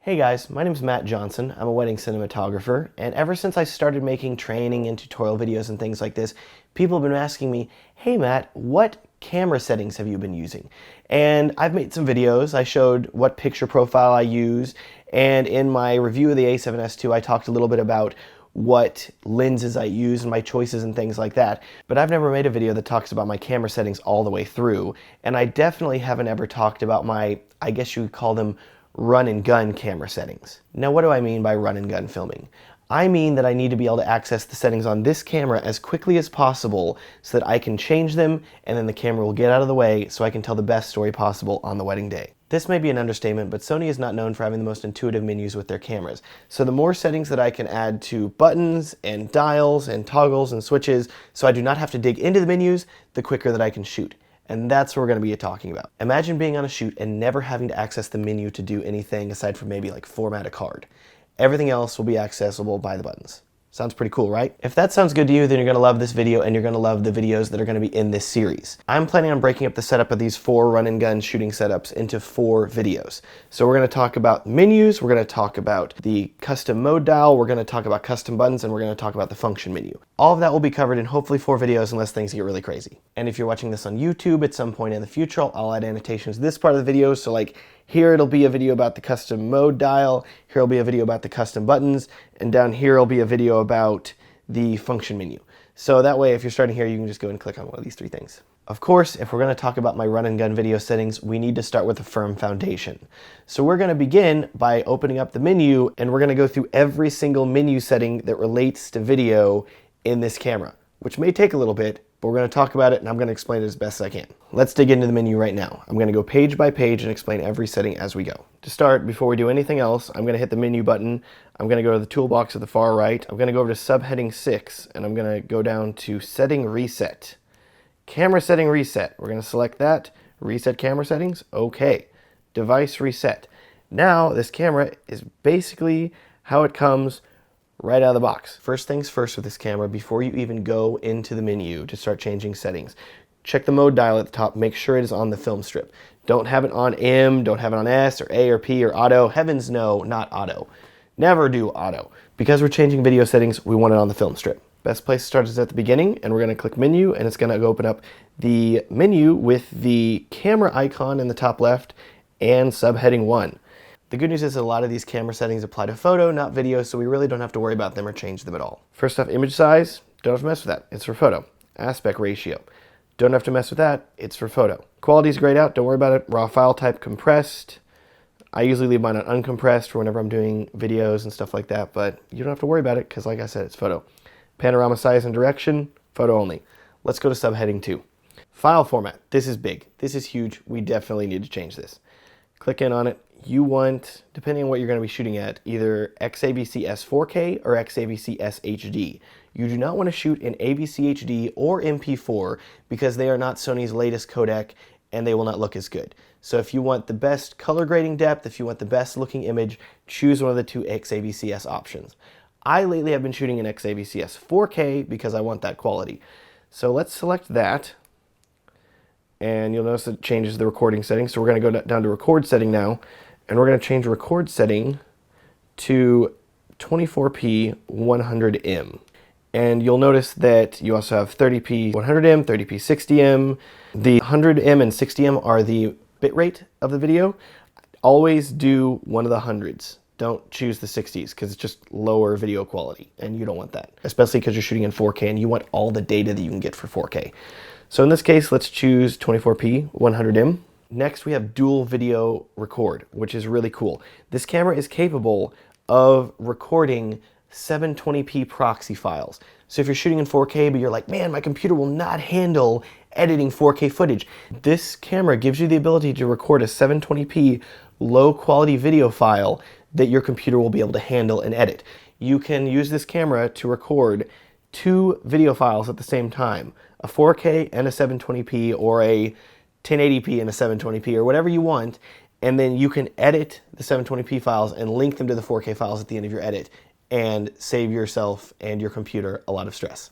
Hey guys, my name is Matt Johnson. I'm a wedding cinematographer, and ever since I started making training and tutorial videos and things like this, people have been asking me, hey Matt, what camera settings have you been using? And I've made some videos. I showed what picture profile I use, and in my review of the A7S II, I talked a little bit about what lenses I use and my choices and things like that. But I've never made a video that talks about my camera settings all the way through, and I definitely haven't ever talked about my, I guess you would call them, run and gun camera settings. Now, what do I mean by run and gun filming? I mean that I need to be able to access the settings on this camera as quickly as possible so that I can change them and then the camera will get out of the way so I can tell the best story possible on the wedding day. This may be an understatement, but Sony is not known for having the most intuitive menus with their cameras. So the more settings that I can add to buttons and dials and toggles and switches so I do not have to dig into the menus, the quicker that I can shoot. And that's what we're going to be talking about. Imagine being on a shoot and never having to access the menu to do anything aside from maybe like format a card. Everything else will be accessible by the buttons. Sounds pretty cool, right? If that sounds good to you, then you're going to love this video and you're going to love the videos that are going to be in this series. I'm planning on breaking up the setup of these 4 run and gun shooting setups into 4 videos. So we're going to talk about menus, we're going to talk about the custom mode dial, we're going to talk about custom buttons, and we're going to talk about the function menu. All of that will be covered in hopefully 4 videos unless things get really crazy. And if you're watching this on YouTube at some point in the future, I'll add annotations to this part of the video. So like here it'll be a video about the custom mode dial, here will be a video about the custom buttons, and down here will be a video about the function menu. So that way if you're starting here, you can just go and click on one of these 3 things. Of course, if we're going to talk about my run and gun video settings, we need to start with a firm foundation. So we're going to begin by opening up the menu, and we're going to go through every single menu setting that relates to video in this camera, which may take a little bit, but we're going to talk about it and I'm going to explain it as best as I can. Let's dig into the menu right now. I'm going to go page by page and explain every setting as we go. To start, before we do anything else, I'm going to hit the menu button. I'm going to go to the toolbox at the far right. I'm going to go over to subheading 6 and I'm going to go down to setting reset. Camera setting reset. We're going to select that. Reset camera settings. Okay. Device reset. Now this camera is basically how it comes right out of the box. First things first with this camera, before you even go into the menu to start changing settings, check the mode dial at the top, make sure it is on the film strip. Don't have it on M, don't have it on S or A or P or auto. Heavens no, not auto. Never do auto. Because we're changing video settings, we want it on the film strip. Best place to start is at the beginning, and we're going to click menu, and it's going to open up the menu with the camera icon in the top left and subheading 1. The good news is that a lot of these camera settings apply to photo, not video, so we really don't have to worry about them or change them at all. First off, image size, don't have to mess with that, it's for photo. Aspect ratio, don't have to mess with that, it's for photo. Quality is grayed out, don't worry about it. Raw file type compressed. I usually leave mine on uncompressed for whenever I'm doing videos and stuff like that, but you don't have to worry about it because like I said, it's photo. Panorama size and direction, photo only. Let's go to subheading 2. File format, this is big, this is huge, we definitely need to change this. Click in on it. You want, depending on what you're going to be shooting at, either XAVC-S 4K or XAVC-S HD. You do not want to shoot in AVC HD or MP4 because they are not Sony's latest codec and they will not look as good. So if you want the best color grading depth, if you want the best looking image, choose one of the 2 XAVC-S options. I lately have been shooting in XAVC-S 4K because I want that quality. So let's select that. And you'll notice it changes the recording setting. So we're going to go down to record setting now. And we're going to change record setting to 24p 100M. And you'll notice that you also have 30p 100M, 30p 60M. The 100M and 60M are the bitrate of the video. Always do one of the hundreds. Don't choose the 60s because it's just lower video quality and you don't want that. Especially because you're shooting in 4K and you want all the data that you can get for 4K. So in this case, let's choose 24p 100M. Next, we have dual video record, which is really cool. This camera is capable of recording 720p proxy files. So if you're shooting in 4K, but you're like, man, my computer will not handle editing 4K footage, this camera gives you the ability to record a 720p low quality video file that your computer will be able to handle and edit. You can use this camera to record 2 video files at the same time, a 4K and a 720p or a 1080p and a 720p or whatever you want, and then you can edit the 720p files and link them to the 4K files at the end of your edit and save yourself and your computer a lot of stress.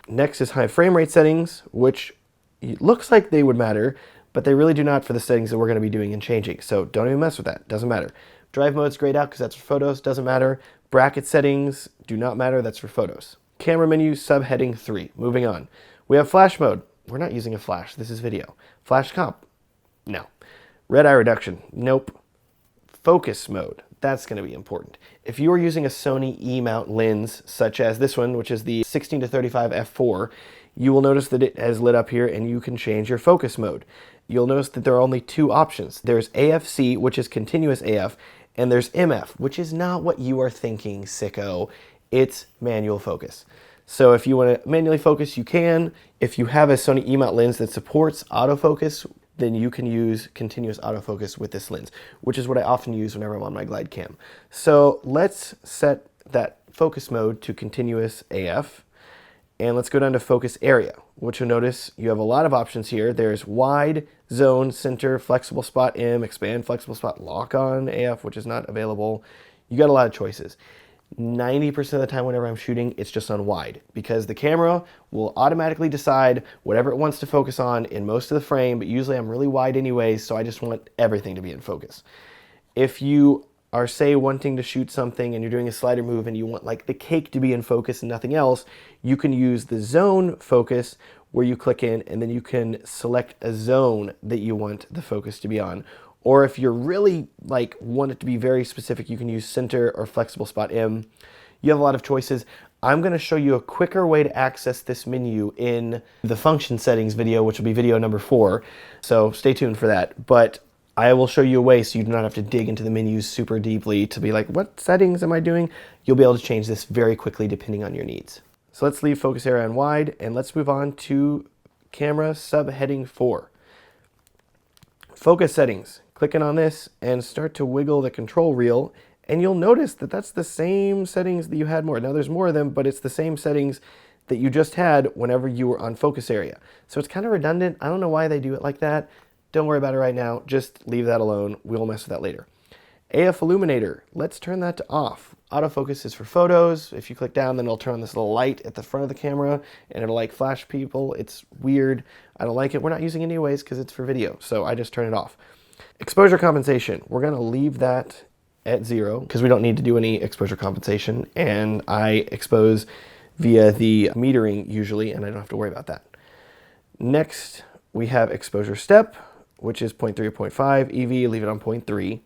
Next is high frame rate settings, which looks like they would matter, but they really do not for the settings that we're going to be doing and changing. So don't even mess with that, doesn't matter. Drive mode's grayed out because that's for photos, doesn't matter. Bracket settings do not matter, that's for photos. Camera menu, subheading 3. Moving on. We have flash mode. We're not using a flash, this is video. Flash comp, no. Red eye reduction, nope. Focus mode, that's going to be important. If you are using a Sony E-mount lens, such as this one, which is the 16-35 f4, you will notice that it has lit up here and you can change your focus mode. You'll notice that there are only 2 options. There's AFC, which is continuous AF, and there's MF, which is not what you are thinking, sicko. It's manual focus. So if you want to manually focus, you can. If you have a Sony E-mount lens that supports autofocus, then you can use continuous autofocus with this lens, which is what I often use whenever I'm on my glide cam. So let's set that focus mode to continuous AF, and let's go down to focus area, which you'll notice you have a lot of options here. There's wide, zone, center, flexible spot M, expand, flexible spot, lock on AF, which is not available. You got a lot of choices. 90% of the time whenever I'm shooting, it's just on wide because the camera will automatically decide whatever it wants to focus on in most of the frame, but usually I'm really wide anyways, so I just want everything to be in focus. If you are, say, wanting to shoot something and you're doing a slider move and you want like the cake to be in focus and nothing else, you can use the zone focus where you click in and then you can select a zone that you want the focus to be on. Or if you're really like want it to be very specific, you can use center or flexible spot M. You have a lot of choices. I'm going to show you a quicker way to access this menu in the function settings video, which will be video number 4. So stay tuned for that. But I will show you a way so you do not have to dig into the menus super deeply to be like, what settings am I doing? You'll be able to change this very quickly depending on your needs. So let's leave focus area on wide and let's move on to camera subheading 4. Focus settings. Clicking on this and start to wiggle the control wheel and you'll notice that that's the same settings that you had more. Now there's more of them, but it's the same settings that you just had whenever you were on focus area. So it's kind of redundant. I don't know why they do it like that. Don't worry about it right now. Just leave that alone. We'll mess with that later. AF illuminator, let's turn that to off. Autofocus is for photos. If you click down, then it'll turn on this little light at the front of the camera and it'll like flash people. It's weird. I don't like it. We're not using it anyways because it's for video. So I just turn it off. Exposure compensation, we're going to leave that at 0 because we don't need to do any exposure compensation and I expose via the metering usually and I don't have to worry about that. Next we have exposure step, which is 0.3 or 0.5, EV, leave it on 0.3.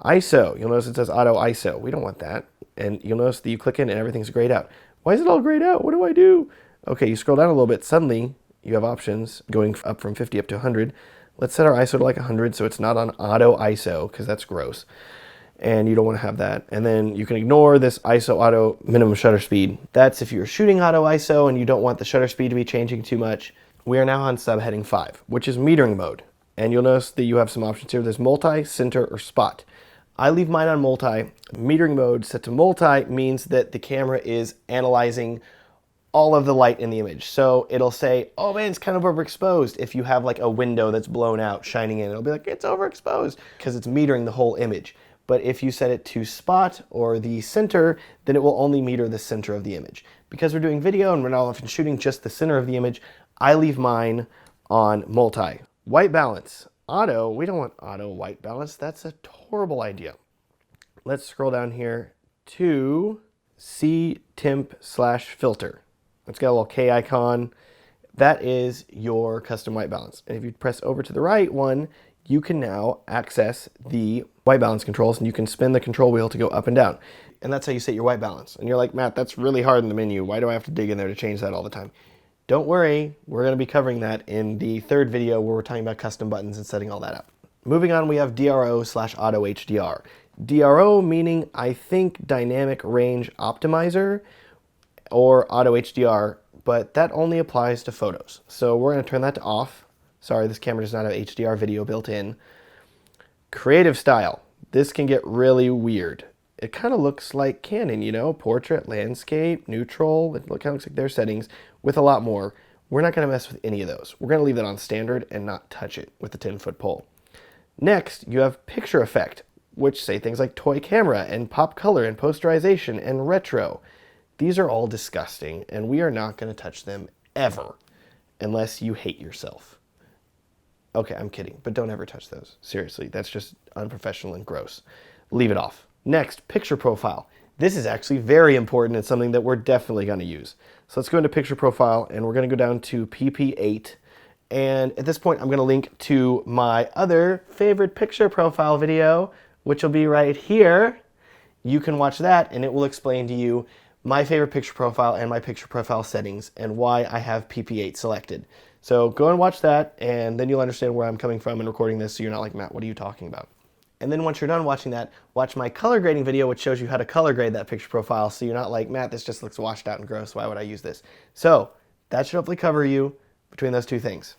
ISO, you'll notice it says auto ISO, we don't want that. And you'll notice that you click in and everything's grayed out. Why is it all grayed out? What do I do? Okay, you scroll down a little bit, suddenly you have options going up from 50 up to 100. Let's set our ISO to like 100 so it's not on auto ISO because that's gross. And you don't want to have that. And then you can ignore this ISO auto minimum shutter speed. That's if you're shooting auto ISO and you don't want the shutter speed to be changing too much. We are now on subheading 5, which is metering mode. And you'll notice that you have some options here. There's multi, center, or spot. I leave mine on multi. Metering mode set to multi means that the camera is analyzing all of the light in the image. So it'll say, oh man, it's kind of overexposed. If you have like a window that's blown out shining in, it'll be like, it's overexposed because it's metering the whole image. But if you set it to spot or the center, then it will only meter the center of the image. Because we're doing video and we're not often shooting just the center of the image, I leave mine on multi. White balance, auto, we don't want auto white balance. That's a horrible idea. Let's scroll down here to see temp/filter. It's got a little K icon. That is your custom white balance. And if you press over to the right one, you can now access the white balance controls and you can spin the control wheel to go up and down. And that's how you set your white balance. And you're like, Matt, that's really hard in the menu. Why do I have to dig in there to change that all the time? Don't worry, we're going to be covering that in the 3rd video where we're talking about custom buttons and setting all that up. Moving on, we have DRO/auto HDR. DRO meaning, I think, dynamic range optimizer, or auto HDR, but that only applies to photos. So we're going to turn that to off. Sorry, this camera does not have HDR video built in. Creative style. This can get really weird. It kind of looks like Canon, you know, portrait, landscape, neutral. It kind of looks like their settings with a lot more. We're not going to mess with any of those. We're going to leave that on standard and not touch it with the 10-foot pole. Next, you have picture effect, which say things like toy camera and pop color and posterization and retro. These are all disgusting, and we are not going to touch them ever unless you hate yourself. Okay, I'm kidding, but don't ever touch those. Seriously, that's just unprofessional and gross. leave it off. Next, picture profile. This is actually very important. It's something that we're definitely going to use. So let's go into picture profile, and we're going to go down to PP8. And at this point, I'm going to link to my other favorite picture profile video, which will be right here. You can watch that, and it will explain to you my favorite picture profile and my picture profile settings and why I have PP8 selected. So go and watch that, and then you'll understand where I'm coming from in recording this, so you're not like, Matt, what are you talking about? And then once you're done watching that, watch my color grading video, which shows you how to color grade that picture profile, so you're not like, Matt, this just looks washed out and gross. Why would I use this? So that should hopefully cover you between those two things.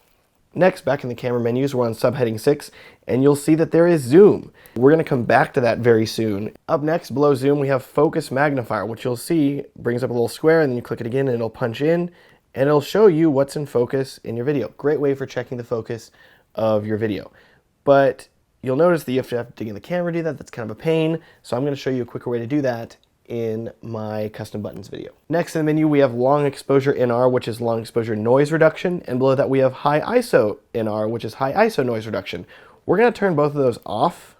Next, back in the camera menus, we're on subheading 6, and you'll see that there is zoom. We're going to come back to that very soon. Up next, below zoom, we have focus magnifier, which you'll see brings up a little square, and then you click it again, and it'll punch in, and it'll show you what's in focus in your video. Great way for checking the focus of your video. But you'll notice that you have to dig in the camera to do that. That's kind of a pain. So I'm going to show you a quicker way to do that in my custom buttons video. Next in the menu, we have long exposure NR, which is long exposure noise reduction. And below that, we have high ISO NR, which is high ISO noise reduction. We're going to turn both of those off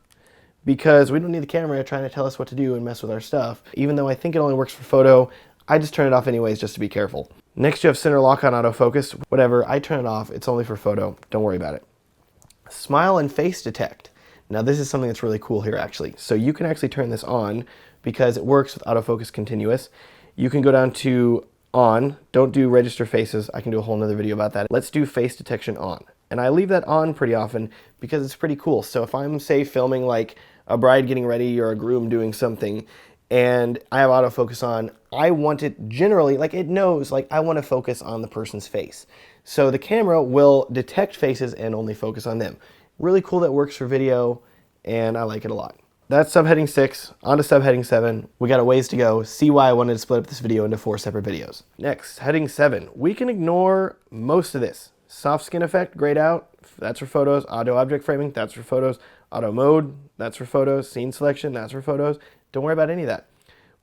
because we don't need the camera trying to tell us what to do and mess with our stuff. Even though I think it only works for photo, I just turn it off anyways just to be careful. Next, you have center lock on autofocus. Whatever, I turn it off. It's only for photo. Don't worry about it. Smile and face detect. Now this is something that's really cool here actually. So you can actually turn this on because it works with autofocus continuous. You can go down to on, don't do register faces. I can do a whole nother video about that. Let's do face detection on. And I leave that on pretty often because it's pretty cool. So if I'm, say, filming like a bride getting ready or a groom doing something and I have autofocus on, I want it generally, like it knows, like I want to focus on the person's face. So the camera will detect faces and only focus on them. Really cool that works for video, and I like it a lot. That's subheading 6, on to subheading 7. We got a ways to go. See why I wanted to split up this video into 4 separate videos. Next, heading 7. We can ignore most of this. Soft skin effect, grayed out, that's for photos. Auto object framing, that's for photos. Auto mode, that's for photos. Scene selection, that's for photos. Don't worry about any of that.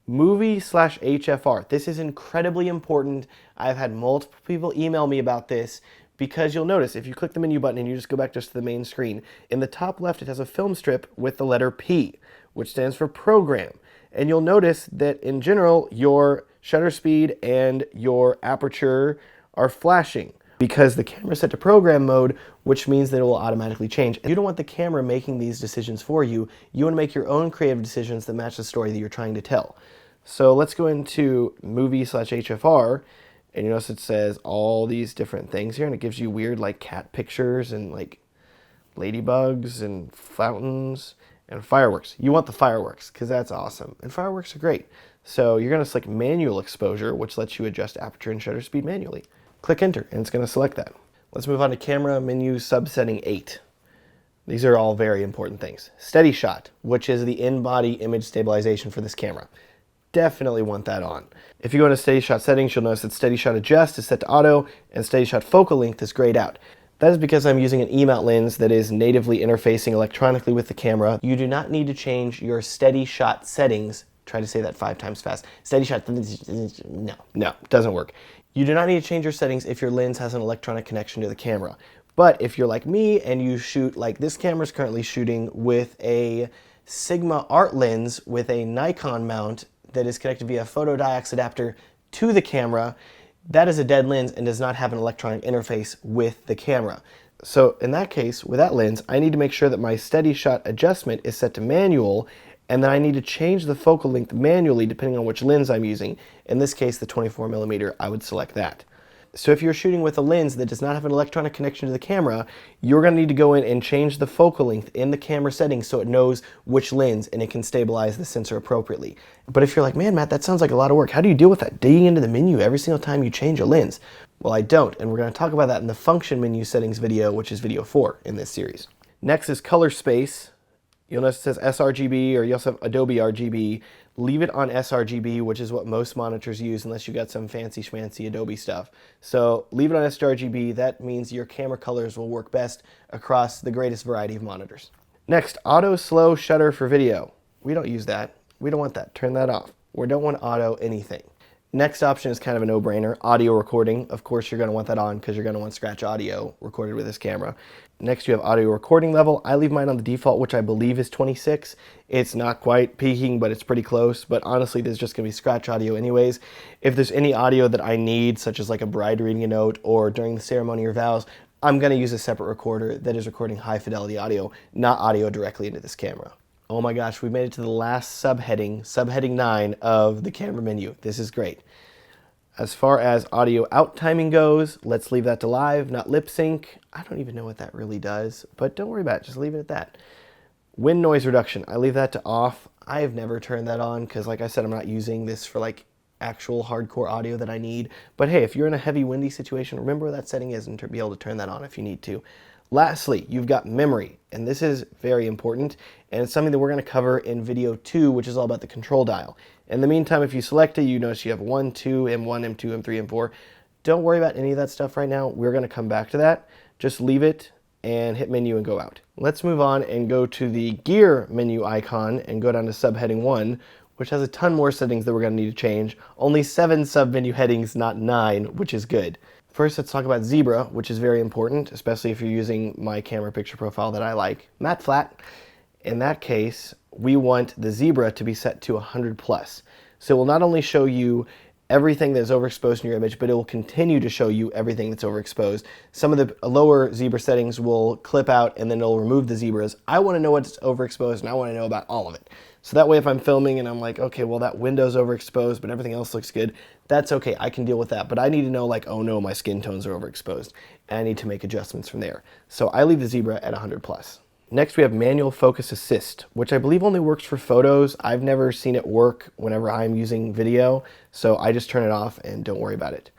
Movie/HFR. This is incredibly important. I've had multiple people email me about this because you'll notice if you click the menu button and you just go back just to the main screen, in the top left it has a film strip with the letter P, which stands for program. And you'll notice that in general your shutter speed and your aperture are flashing because the camera is set to program mode, which means that it will automatically change. You don't want the camera making these decisions for you. You want to make your own creative decisions that match the story that you're trying to tell. So let's go into movie/HFR, and you notice it says all these different things here, and it gives you weird like cat pictures and like ladybugs and fountains and fireworks. You want the fireworks because that's awesome, and fireworks are great. So you're going to select manual exposure, which lets you adjust aperture and shutter speed manually. Click enter, and it's going to select that. Let's move on to camera menu subsetting 8. These are all very important things. Steady shot, which is the in-body image stabilization for this camera. Definitely want that on. If you go into steady shot settings, you'll notice that steady shot adjust is set to auto and steady shot focal length is grayed out. That is because I'm using an E-mount lens that is natively interfacing electronically with the camera. You do not need to change your steady shot settings. Try to say that 5 times fast. Steady shot, no, doesn't work. You do not need to change your settings if your lens has an electronic connection to the camera. But if you're like me and you shoot, like this camera is currently shooting with a Sigma art lens with a Nikon mount that is connected via photodiox adapter to the camera, that is a dead lens and does not have an electronic interface with the camera. So in that case, with that lens, I need to make sure that my steady shot adjustment is set to manual, and then I need to change the focal length manually depending on which lens I'm using. In this case, the 24mm, I would select that. So if you're shooting with a lens that does not have an electronic connection to the camera, you're going to need to go in and change the focal length in the camera settings so it knows which lens and it can stabilize the sensor appropriately. But if you're like, man, Matt, that sounds like a lot of work. How do you deal with that? Digging into the menu every single time you change a lens? Well, I don't, and we're going to talk about that in the function menu settings video, which is video 4 in this series. Next is color space. You'll notice it says sRGB, or you also have Adobe RGB. Leave it on sRGB, which is what most monitors use unless you got some fancy schmancy Adobe stuff. So leave it on sRGB. That means your camera colors will work best across the greatest variety of monitors. Next, auto slow shutter for video. We don't use that. We don't want that. Turn that off. We don't want auto anything. Next option is kind of a no-brainer, audio recording. Of course, you're going to want that on because you're going to want scratch audio recorded with this camera. Next, you have audio recording level. I leave mine on the default, which I believe is 26. It's not quite peaking, but it's pretty close. But honestly, there's just going to be scratch audio anyways. If there's any audio that I need, such as like a bride reading a note or during the ceremony or vows, I'm going to use a separate recorder that is recording high fidelity audio, not audio directly into this camera. Oh my gosh, we made it to the last subheading 9 of the camera menu. This is great. As far as audio out timing goes, let's leave that to live, not lip sync. I don't even know what that really does, but don't worry about it, just leave it at that. Wind noise reduction, I leave that to off. I have never turned that on because like I said, I'm not using this for like actual hardcore audio that I need. But hey, if you're in a heavy windy situation, remember where that setting is and be able to turn that on if you need to. Lastly, you've got memory, and this is very important, and it's something that we're going to cover in video 2, which is all about the control dial. In the meantime, if you select it, you notice you have 1, 2, M1, M2, M3, M4. Don't worry about any of that stuff right now. We're going to come back to that. Just leave it and hit menu and go out. Let's move on and go to the gear menu icon and go down to subheading 1, which has a ton more settings that we're going to need to change. Only 7 sub-menu headings, not 9, which is good. First, let's talk about zebra, which is very important, especially if you're using my camera picture profile that I like, matte flat. In that case, we want the zebra to be set to 100 plus. So it will not only show you everything that's overexposed in your image, but it will continue to show you everything that's overexposed. Some of the lower zebra settings will clip out and then it'll remove the zebras. I want to know what's overexposed and I want to know about all of it. So that way if I'm filming and I'm like, okay, well that window's overexposed, but everything else looks good, that's okay, I can deal with that. But I need to know like, oh no, my skin tones are overexposed, and I need to make adjustments from there. So I leave the zebra at 100 plus. Next we have manual focus assist, which I believe only works for photos. I've never seen it work whenever I'm using video, so I just turn it off and don't worry about it.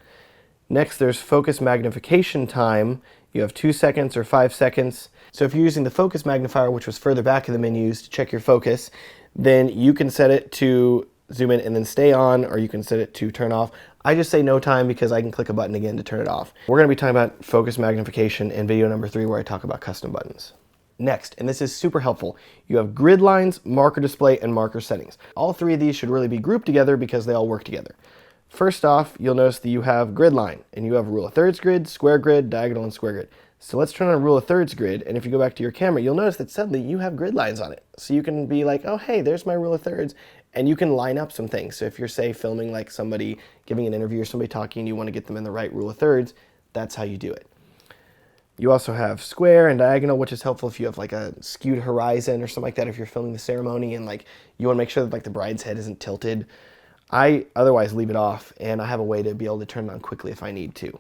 Next there's focus magnification time. You have 2 seconds or 5 seconds. So if you're using the focus magnifier, which was further back in the menus to check your focus, then you can set it to zoom in and then stay on, or you can set it to turn off. I just say no time because I can click a button again to turn it off. We're going to be talking about focus magnification in video number 3 where I talk about custom buttons. Next, and this is super helpful, you have grid lines, marker display, and marker settings. All 3 of these should really be grouped together because they all work together. First off, you'll notice that you have grid line, and you have rule of thirds grid, square grid, diagonal, and square grid. So let's turn on rule of thirds grid, and if you go back to your camera, you'll notice that suddenly you have grid lines on it. So you can be like, oh hey, there's my rule of thirds, and you can line up some things. So if you're, say, filming like somebody giving an interview or somebody talking, and you want to get them in the right rule of thirds, that's how you do it. You also have square and diagonal, which is helpful if you have like a skewed horizon or something like that, if you're filming the ceremony and like you want to make sure that like the bride's head isn't tilted. I otherwise leave it off, and I have a way to be able to turn it on quickly if I need to.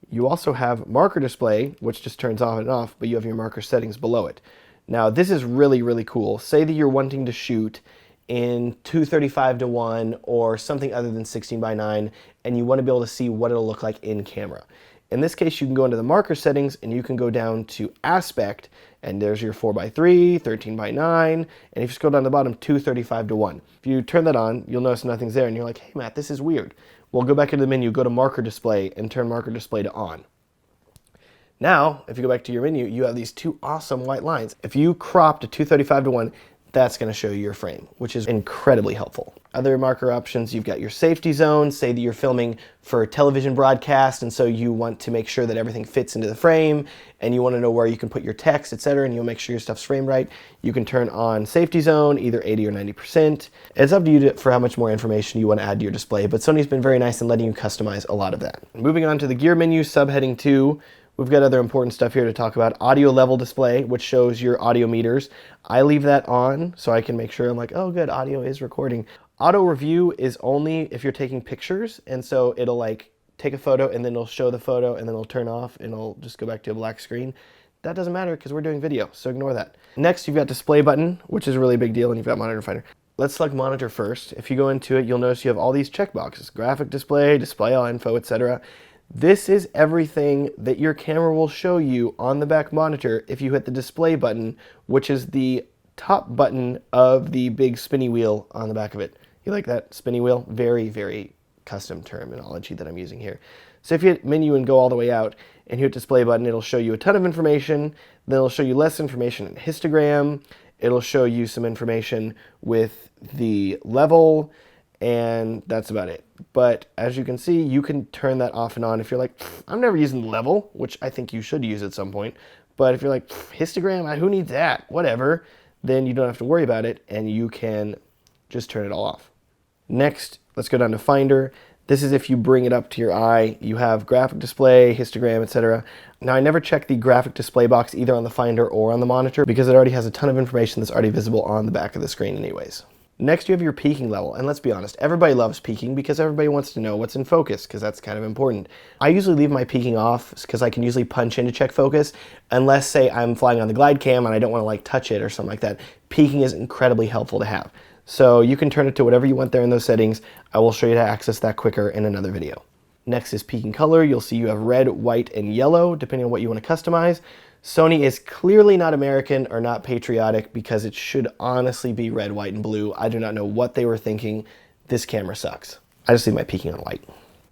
You also have marker display, which just turns on and off, but you have your marker settings below it. Now this is really, really cool. Say that you're wanting to shoot in 2:35:1 or something other than 16:9, and you want to be able to see what it'll look like in camera. In this case, you can go into the marker settings and you can go down to aspect, and there's your 4:3, 13:9, and if you scroll down to the bottom, 2:35:1. If you turn that on, you'll notice nothing's there, and you're like, hey Matt, this is weird. Well, go back into the menu, go to marker display, and turn marker display to on. Now, if you go back to your menu, you have these 2 awesome white lines. If you crop to 2:35:1, that's going to show you your frame, which is incredibly helpful. Other marker options, you've got your safety zone. Say that you're filming for television broadcast, and so you want to make sure that everything fits into the frame, and you want to know where you can put your text, etc., and you'll make sure your stuff's framed right. You can turn on safety zone, either 80 or 90%. It's up to you for how much more information you want to add to your display, but Sony's been very nice in letting you customize a lot of that. Moving on to the gear menu, subheading 2, we've got other important stuff here to talk about. Audio level display, which shows your audio meters. I leave that on so I can make sure I'm like, oh good, audio is recording. Auto review is only if you're taking pictures, and so it'll like take a photo and then it'll show the photo and then it'll turn off and it'll just go back to a black screen. That doesn't matter because we're doing video, so ignore that. Next, you've got display button, which is a really big deal, and you've got monitor finder. Let's select monitor first. If you go into it, you'll notice you have all these checkboxes: graphic display, display all info, etc. This is everything that your camera will show you on the back monitor if you hit the display button, which is the top button of the big spinny wheel on the back of it. You like that spinny wheel? Very, very custom terminology that I'm using here. So if you hit menu and go all the way out and you hit display button, it'll show you a ton of information. Then it'll show you less information in histogram. It'll show you some information with the level, and that's about it. But as you can see, you can turn that off and on if you're like, I'm never using the level, which I think you should use at some point. But if you're like, histogram, who needs that? Whatever, then you don't have to worry about it, and you can just turn it all off. Next, let's go down to Finder. This is if you bring it up to your eye. You have graphic display, histogram, etc. Now, I never check the graphic display box either on the Finder or on the monitor because it already has a ton of information that's already visible on the back of the screen anyways. Next, you have your peaking level, and let's be honest, everybody loves peaking because everybody wants to know what's in focus, because that's kind of important. I usually leave my peaking off because I can usually punch in to check focus, unless, say, I'm flying on the glide cam and I don't want to like touch it or something like that. Peaking is incredibly helpful to have. So you can turn it to whatever you want there in those settings. I will show you how to access that quicker in another video. Next is peaking color. You'll see you have red, white, and yellow, depending on what you want to customize. Sony is clearly not American or not patriotic because it should honestly be red, white, and blue. I do not know what they were thinking. This camera sucks. I just leave my peaking on white.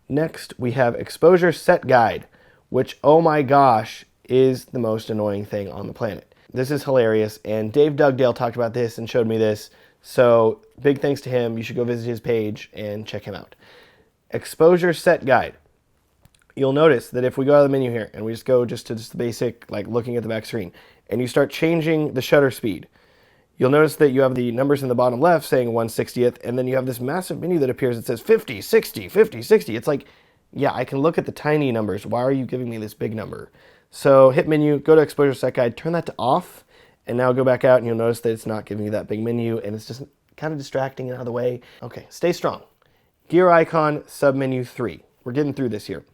Next, we have exposure set guide, which, oh my gosh, is the most annoying thing on the planet. This is hilarious, and Dave Dugdale talked about this and showed me this, so big thanks to him. You should go visit his page and check him out. Exposure set guide. You'll notice that if we go out of the menu here and we just go to the basic, like looking at the back screen, and you start changing the shutter speed, you'll notice that you have the numbers in the bottom left saying 1/60th, and then you have this massive menu that appears that says 50, 60, 50, 60. It's like, yeah, I can look at the tiny numbers. Why are you giving me this big number? So hit menu, go to exposure set guide, turn that to off, and now go back out and you'll notice that it's not giving you that big menu and it's just kind of distracting and out of the way. Okay, stay strong. Gear icon, submenu 3. We're getting through this here.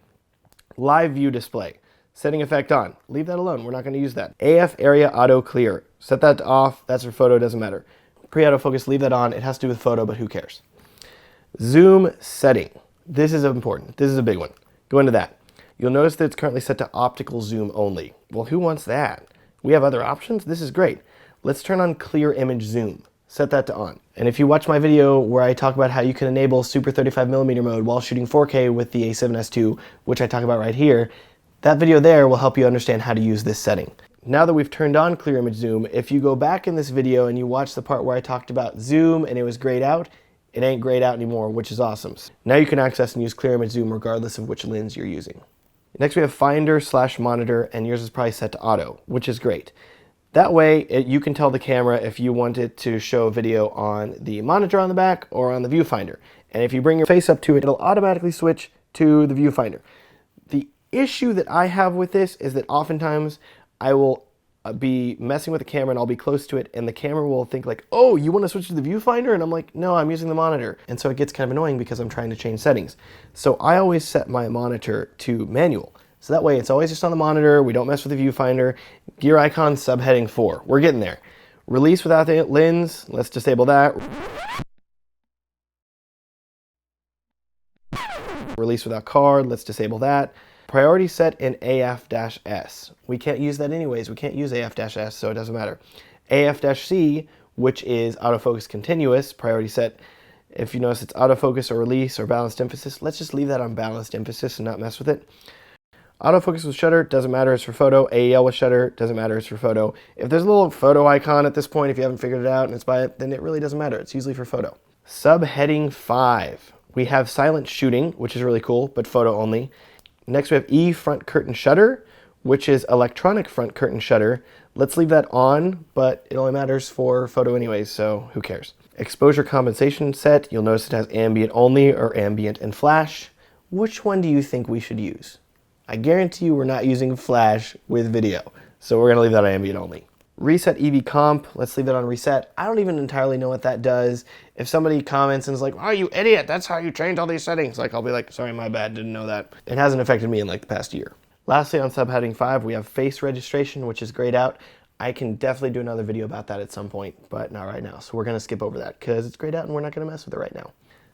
Live view display. Setting effect on. Leave that alone. We're not going to use that. AF area auto clear. Set that to off. That's for photo. Doesn't matter. Pre-autofocus. Leave that on. It has to do with photo, but who cares? Zoom setting. This is important. This is a big one. Go into that. You'll notice that it's currently set to optical zoom only. Well, who wants that? We have other options. This is great. Let's turn on clear image zoom. Set that to on. And if you watch my video where I talk about how you can enable Super 35mm mode while shooting 4K with the A7S II, which I talk about right here, that video there will help you understand how to use this setting. Now that we've turned on clear image zoom, if you go back in this video and you watch the part where I talked about zoom and it was grayed out, it ain't grayed out anymore, which is awesome. Now you can access and use clear image zoom regardless of which lens you're using. Next we have Finder/monitor, and yours is probably set to auto, which is great. That way, you can tell the camera if you want it to show video on the monitor on the back or on the viewfinder. And if you bring your face up to it, it'll automatically switch to the viewfinder. The issue that I have with this is that oftentimes I will be messing with the camera and I'll be close to it and the camera will think like, oh, you want to switch to the viewfinder? And I'm like, no, I'm using the monitor. And so it gets kind of annoying because I'm trying to change settings. So I always set my monitor to manual. So that way it's always just on the monitor, we don't mess with the viewfinder. Gear icon, subheading 4. We're getting there. Release without the lens, let's disable that. Release without card, let's disable that. Priority set in AF-S. We can't use that anyways, we can't use AF-S, so it doesn't matter. AF-C, which is autofocus continuous, priority set. If you notice it's autofocus or release or balanced emphasis, let's just leave that on balanced emphasis and not mess with it. Autofocus with shutter, doesn't matter, it's for photo. AEL with shutter, doesn't matter, it's for photo. If there's a little photo icon at this point, if you haven't figured it out and it's by it, then it really doesn't matter. It's usually for photo. Subheading 5. We have silent shooting, which is really cool, but photo only. Next we have E front curtain shutter, which is electronic front curtain shutter. Let's leave that on, but it only matters for photo anyways, so who cares? Exposure compensation set, you'll notice it has ambient only or ambient and flash. Which one do you think we should use? I guarantee you we're not using flash with video, so we're going to leave that on ambient only. Reset EV comp, let's leave that on reset. I don't even entirely know what that does. If somebody comments and is like, oh, you idiot, that's how you changed all these settings. Like, I'll be like, sorry, my bad, didn't know that. It hasn't affected me in like the past year. Lastly, on subheading 5, we have face registration, which is grayed out. I can definitely do another video about that at some point, but not right now. So we're going to skip over that because it's grayed out and we're not going to mess with it right now.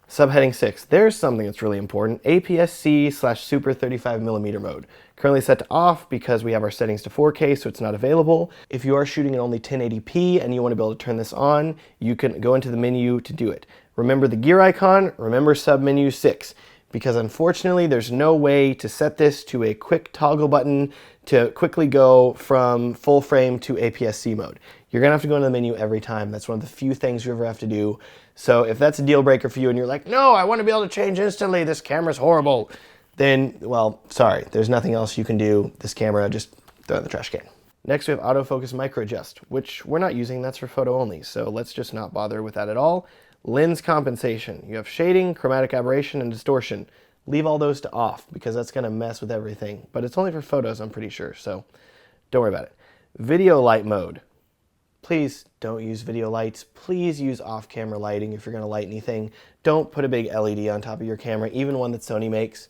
Subheading 6, there's something that's really important, APS-C/Super 35mm mode. Currently set to off because we have our settings to 4K, so it's not available. If you are shooting at only 1080p and you want to be able to turn this on, you can go into the menu to do it. Remember the gear icon, remember submenu 6, because unfortunately there's no way to set this to a quick toggle button to quickly go from full frame to APS-C mode. You're going to have to go into the menu every time. That's one of the few things you ever have to do. So if that's a deal breaker for you and you're like, no, I want to be able to change instantly, this camera's horrible, then, well, sorry, there's nothing else you can do. This camera, just throw it in the trash can. Next, we have autofocus micro adjust, which we're not using, that's for photo only. So let's just not bother with that at all. Lens compensation. You have shading, chromatic aberration, and distortion. Leave all those to off because that's gonna mess with everything. But it's only for photos, I'm pretty sure, so don't worry about it. Video light mode. Please don't use video lights. Please use off-camera lighting if you're gonna light anything. Don't put a big LED on top of your camera, even one that Sony makes.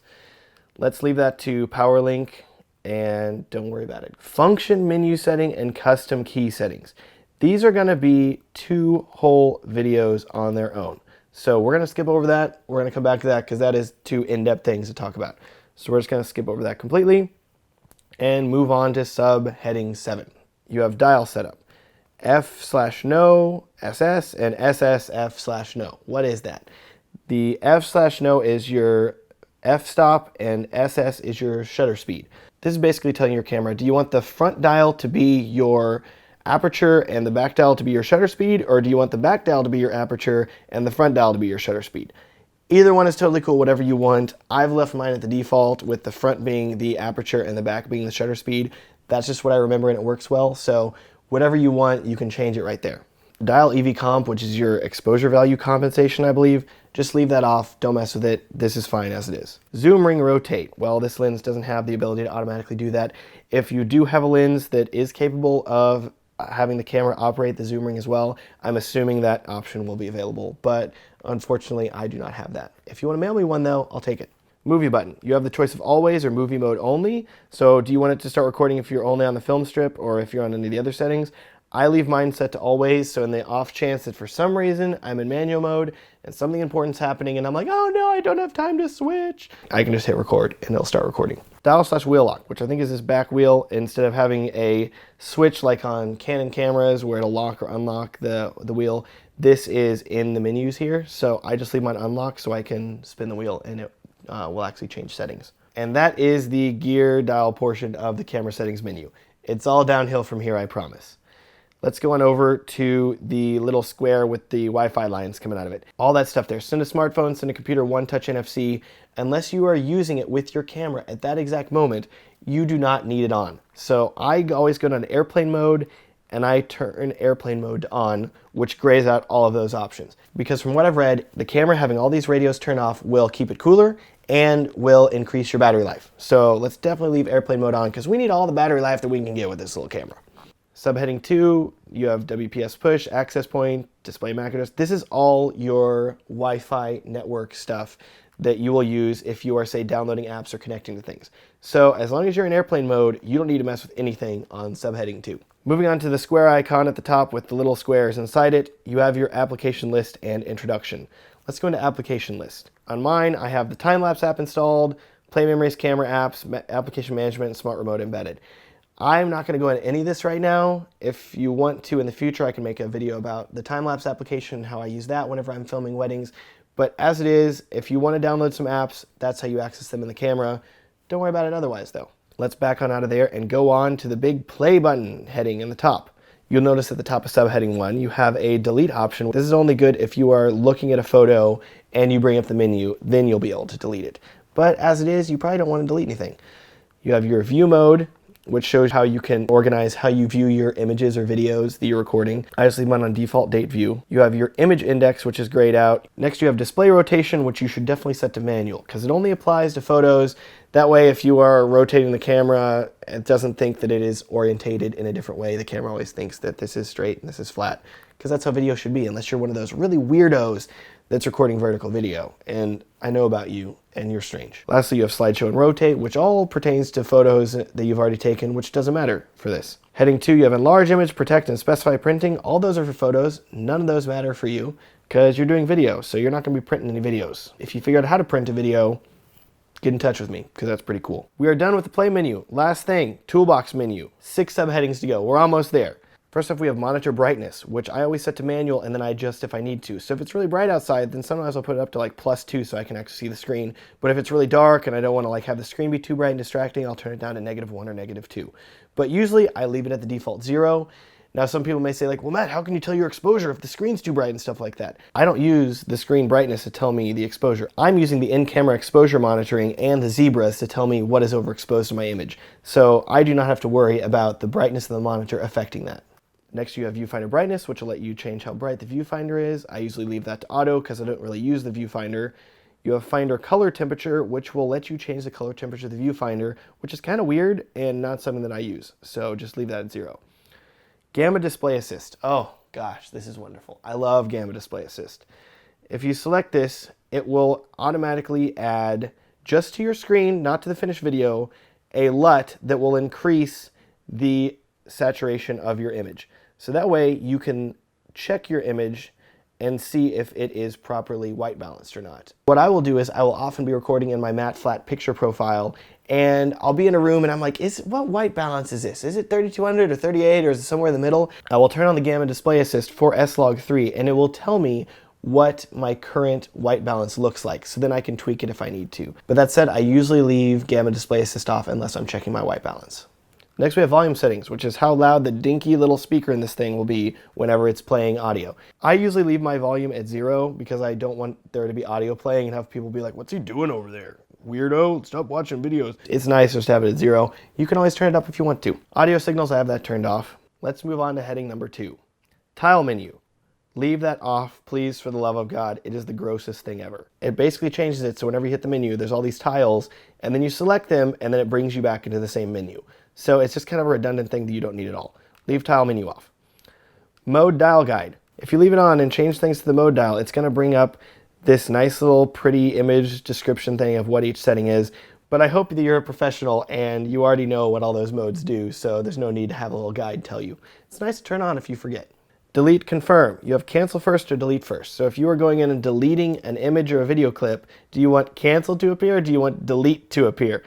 Let's leave that to power link and don't worry about it. Function menu setting and custom key settings. These are gonna be 2 whole videos on their own. So we're gonna skip over that. We're gonna come back to that because that is 2 in-depth things to talk about. So we're just gonna skip over that completely and move on to subheading 7. You have dial setup. F/no, SS, and SS F/no. What is that? The F/no is your f-stop and SS is your shutter speed. This is basically telling your camera, do you want the front dial to be your aperture and the back dial to be your shutter speed, or do you want the back dial to be your aperture and the front dial to be your shutter speed? Either one is totally cool, whatever you want. I've left mine at the default with the front being the aperture and the back being the shutter speed. That's just what I remember and it works well. So whatever you want, you can change it right there. Dial EV comp, which is your exposure value compensation, I believe. Just leave that off, don't mess with it. This is fine as it is. Zoom ring rotate. Well, this lens doesn't have the ability to automatically do that. If you do have a lens that is capable of having the camera operate the zoom ring as well, I'm assuming that option will be available, but unfortunately I do not have that. If you want to mail me one though, I'll take it. Movie button. You have the choice of always or movie mode only. So do you want it to start recording if you're only on the film strip or if you're on any of the other settings? I leave mine set to always, so in the off chance that for some reason I'm in manual mode and something important's happening and I'm like, oh no, I don't have time to switch, I can just hit record and it'll start recording. Dial/wheel lock, which I think is this back wheel, instead of having a switch like on Canon cameras where it'll lock or unlock the wheel, this is in the menus here. So I just leave mine unlocked so I can spin the wheel and it will actually change settings. And that is the gear dial portion of the camera settings menu. It's all downhill from here, I promise. Let's go on over to the little square with the Wi-Fi lines coming out of it. All that stuff there. Send a smartphone, send a computer, one touch NFC. Unless you are using it with your camera at that exact moment, you do not need it on. So I always go to airplane mode and I turn airplane mode on, which grays out all of those options. Because from what I've read, the camera having all these radios turned off will keep it cooler and will increase your battery life. So let's definitely leave airplane mode on because we need all the battery life that we can get with this little camera. Subheading 2, you have WPS push, access point, display MAC address. This is all your Wi-Fi network stuff that you will use if you are, say, downloading apps or connecting to things. So as long as you're in airplane mode, you don't need to mess with anything on subheading 2. Moving on to the square icon at the top with the little squares inside it, you have your application list and introduction. Let's go into application list. On mine, I have the time-lapse app installed, Play Memories, camera apps, application management, and smart remote embedded. I'm not going to go into any of this right now. If you want to in the future, I can make a video about the time-lapse application, how I use that whenever I'm filming weddings. But as it is, if you want to download some apps, that's how you access them in the camera. Don't worry about it otherwise though. Let's back on out of there and go on to the big play button heading in the top. You'll notice at the top of subheading 1, you have a delete option. This is only good if you are looking at a photo and you bring up the menu, then you'll be able to delete it. But as it is, you probably don't want to delete anything. You have your view mode, which shows how you can organize how you view your images or videos that you're recording. I just leave mine on default date view. You have your image index, which is grayed out. Next you have display rotation, which you should definitely set to manual because it only applies to photos. That way if you are rotating the camera, it doesn't think that it is orientated in a different way. The camera always thinks that this is straight and this is flat because that's how video should be, unless you're one of those really weirdos that's recording vertical video. And I know about you, and you're strange. Lastly, you have slideshow and rotate, which all pertains to photos that you've already taken, which doesn't matter for this. Heading 2, you have enlarge image, protect, and specify printing. All those are for photos. None of those matter for you because you're doing video, so you're not going to be printing any videos. If you figure out how to print a video, get in touch with me because that's pretty cool. We are done with the play menu. Last thing, toolbox menu. 6 subheadings to go. We're almost there. First off, we have monitor brightness, which I always set to manual and then I adjust if I need to. So if it's really bright outside, then sometimes I'll put it up to like +2 so I can actually see the screen. But if it's really dark and I don't want to like have the screen be too bright and distracting, I'll turn it down to -1 or -2. But usually I leave it at the default 0. Now some people may say like, well Matt, how can you tell your exposure if the screen's too bright and stuff like that? I don't use the screen brightness to tell me the exposure. I'm using the in-camera exposure monitoring and the zebras to tell me what is overexposed in my image. So I do not have to worry about the brightness of the monitor affecting that. Next you have viewfinder brightness, which will let you change how bright the viewfinder is. I usually leave that to auto because I don't really use the viewfinder. You have finder color temperature, which will let you change the color temperature of the viewfinder, which is kind of weird and not something that I use. So just leave that at 0. Gamma display assist. Oh gosh, this is wonderful. I love gamma display assist. If you select this, it will automatically add, just to your screen, not to the finished video, a LUT that will increase the saturation of your image. So that way you can check your image and see if it is properly white balanced or not. What I will do is I will often be recording in my matte flat picture profile, and I'll be in a room and I'm like, what white balance is this? Is it 3200 or 38 or is it somewhere in the middle? I will turn on the gamma display assist for S-Log3 and it will tell me what my current white balance looks like, so then I can tweak it if I need to. But that said, I usually leave gamma display assist off unless I'm checking my white balance. Next we have volume settings, which is how loud the dinky little speaker in this thing will be whenever it's playing audio. I usually leave my volume at 0 because I don't want there to be audio playing and have people be like, what's he doing over there? Weirdo, stop watching videos. It's nice just to have it at 0. You can always turn it up if you want to. Audio signals, I have that turned off. Let's move on to heading number 2. Tile menu. Leave that off, please, for the love of God. It is the grossest thing ever. It basically changes it so whenever you hit the menu, there's all these tiles, and then you select them, and then it brings you back into the same menu. So it's just kind of a redundant thing that you don't need at all. Leave tile menu off. Mode dial guide. If you leave it on and change things to the mode dial, it's going to bring up this nice little pretty image description thing of what each setting is. But I hope that you're a professional and you already know what all those modes do, so there's no need to have a little guide tell you. It's nice to turn on if you forget. Delete confirm. You have cancel first or delete first. So if you are going in and deleting an image or a video clip, do you want cancel to appear or do you want delete to appear?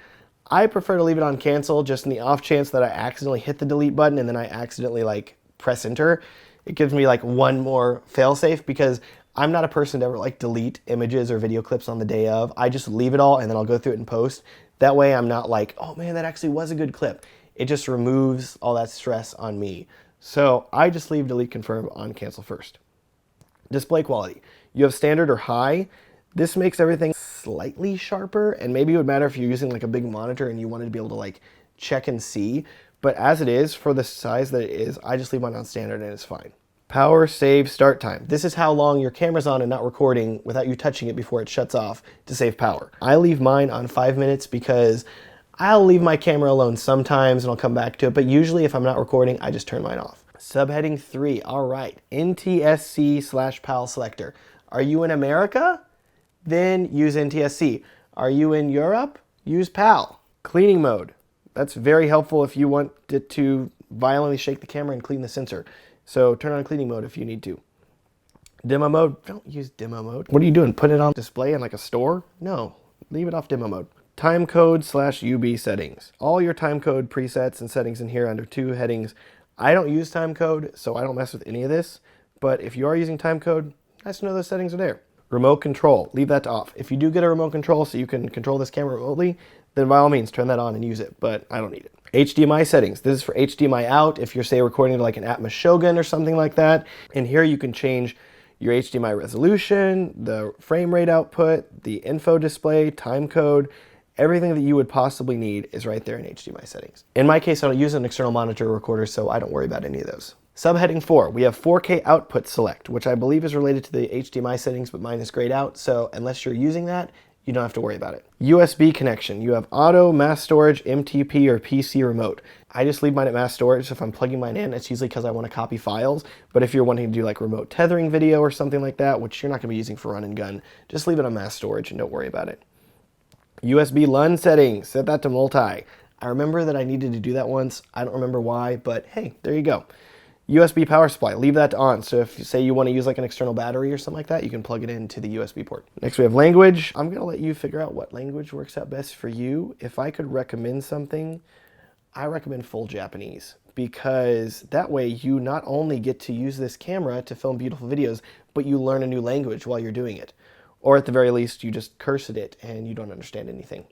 I prefer to leave it on cancel just in the off chance that I accidentally hit the delete button and then I accidentally like press enter. It gives me like one more fail-safe because I'm not a person to ever like delete images or video clips on the day of. I just leave it all and then I'll go through it in post. That way I'm not like, oh man, that actually was a good clip. It just removes all that stress on me. So I just leave delete confirm on cancel first. Display quality. You have standard or high. This makes everything slightly sharper, and maybe it would matter if you're using like a big monitor and you wanted to be able to like check and see. But as it is, for the size that it is, I just leave mine on standard and it's fine. Power save start time. This is how long your camera's on and not recording without you touching it before it shuts off to save power. I leave mine on 5 minutes because I'll leave my camera alone sometimes and I'll come back to it, but usually if I'm not recording, I just turn mine off. Subheading 3, all right, NTSC/PAL selector. Are you in America? Then use NTSC. Are you in Europe? Use PAL. Cleaning mode. That's very helpful if you want it to violently shake the camera and clean the sensor. So turn on cleaning mode if you need to. Demo mode, don't use demo mode. What are you doing, put it on display in like a store? No, leave it off demo mode. Timecode/UB settings. All your timecode presets and settings in here under 2 headings. I don't use timecode, so I don't mess with any of this, but if you are using timecode, nice to know those settings are there. Remote control, leave that off. If you do get a remote control so you can control this camera remotely, then by all means turn that on and use it, but I don't need it. HDMI settings, this is for HDMI out if you're say recording to like an Atmos Shogun or something like that. And here you can change your HDMI resolution, the frame rate output, the info display, timecode, everything that you would possibly need is right there in HDMI settings. In my case, I don't use an external monitor recorder, so I don't worry about any of those. Subheading 4, we have 4K output select, which I believe is related to the HDMI settings, but mine is grayed out, so unless you're using that, you don't have to worry about it. USB connection, you have auto, mass storage, MTP, or PC remote. I just leave mine at mass storage. If I'm plugging mine in, it's usually because I want to copy files, but if you're wanting to do like remote tethering video or something like that, which you're not going to be using for run and gun, just leave it on mass storage and don't worry about it. USB LUN settings, set that to multi. I remember that I needed to do that once. I don't remember why, but hey, there you go. USB power supply, leave that on. So if you say you want to use like an external battery or something like that, you can plug it into the USB port. Next we have language. I'm gonna let you figure out what language works out best for you. If I could recommend something, I recommend full Japanese, because that way you not only get to use this camera to film beautiful videos, but you learn a new language while you're doing it. Or at the very least, you just curse at it and you don't understand anything.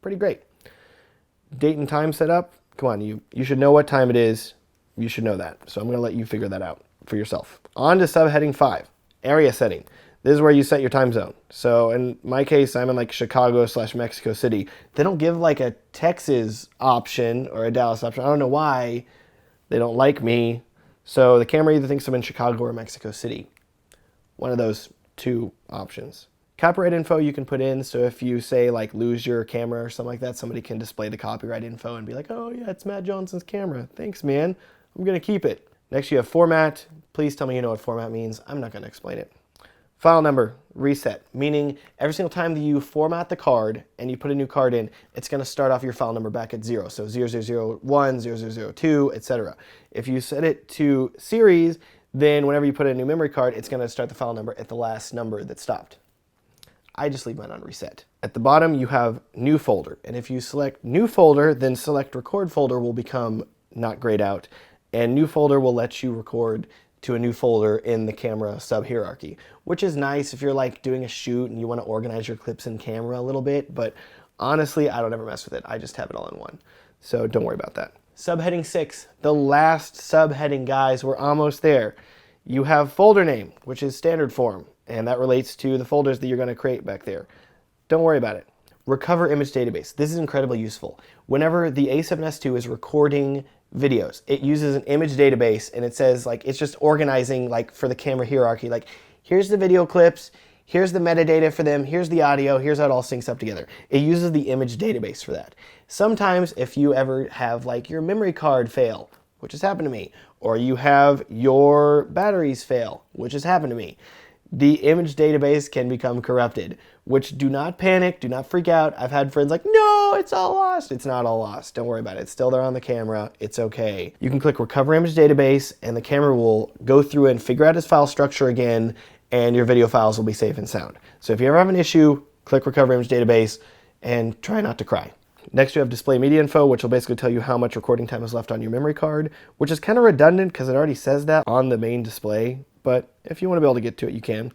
Pretty great. Date and time setup. Come on, you should know what time it is. You should know that. So I'm going to let you figure that out for yourself. On to subheading 5, area setting. This is where you set your time zone. So in my case, I'm in like Chicago/Mexico City. They don't give like a Texas option or a Dallas option. I don't know why they don't like me. So the camera either thinks I'm in Chicago or Mexico City. One of those two options. Copyright info you can put in, so if you say like lose your camera or something like that, somebody can display the copyright info and be like, oh yeah, it's Matt Johnson's camera. Thanks, man. I'm gonna keep it. Next you have format. Please tell me you know what format means. I'm not gonna explain it. File number, reset, meaning every single time that you format the card and you put a new card in, it's going to start off your file number back at 0. So 0001, 0002, etc. If you set it to series, then whenever you put in a new memory card, it's going to start the file number at the last number that stopped. I just leave mine on reset. At the bottom, you have new folder. And if you select new folder, then select record folder will become not grayed out. And new folder will let you record to a new folder in the camera sub-hierarchy, which is nice if you're like doing a shoot and you want to organize your clips in camera a little bit, but honestly, I don't ever mess with it. I just have it all in one. So don't worry about that. Subheading 6, the last subheading, guys, we're almost there. You have folder name, which is standard form, and that relates to the folders that you're going to create back there. Don't worry about it. Recover image database. This is incredibly useful. Whenever the A7S II is recording videos, it uses an image database, and it says like it's just organizing like for the camera hierarchy, like here's the video clips, here's the metadata for them, here's the audio, here's how it all syncs up together. It uses the image database for that. Sometimes if you ever have like your memory card fail, which has happened to me, or you have your batteries fail, which has happened to me, the image database can become corrupted, which do not panic, do not freak out. I've had friends like, no, it's all lost. It's not all lost. Don't worry about it. It's still there on the camera. It's okay. You can click recover image database and the camera will go through and figure out its file structure again, and your video files will be safe and sound. So if you ever have an issue, click recover image database and try not to cry. Next you have display media info, which will basically tell you how much recording time is left on your memory card, which is kind of redundant because it already says that on the main display. But if you want to be able to get to it, you can.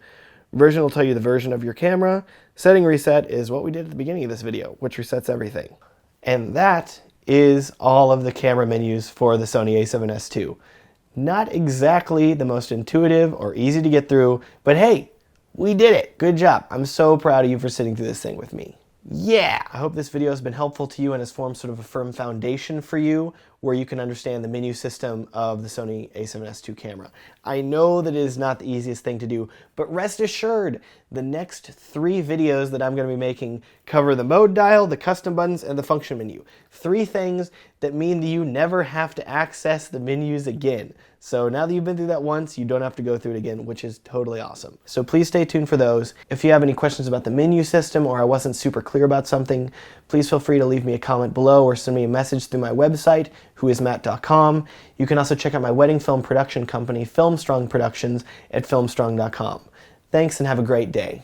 Version will tell you the version of your camera. Setting reset is what we did at the beginning of this video, which resets everything. And that is all of the camera menus for the Sony A7S II. Not exactly the most intuitive or easy to get through, but hey, we did it. Good job. I'm so proud of you for sitting through this thing with me. Yeah! I hope this video has been helpful to you and has formed sort of a firm foundation for you where you can understand the menu system of the Sony A7S II camera. I know that it is not the easiest thing to do, but rest assured, the next 3 videos that I'm going to be making cover the mode dial, the custom buttons, and the function menu. 3 things that mean that you never have to access the menus again. So now that you've been through that once, you don't have to go through it again, which is totally awesome. So please stay tuned for those. If you have any questions about the menu system or I wasn't super clear about something, please feel free to leave me a comment below or send me a message through my website, WhoisMatt.com. You can also check out my wedding film production company, Filmstrong Productions, at filmstrong.com. Thanks and have a great day.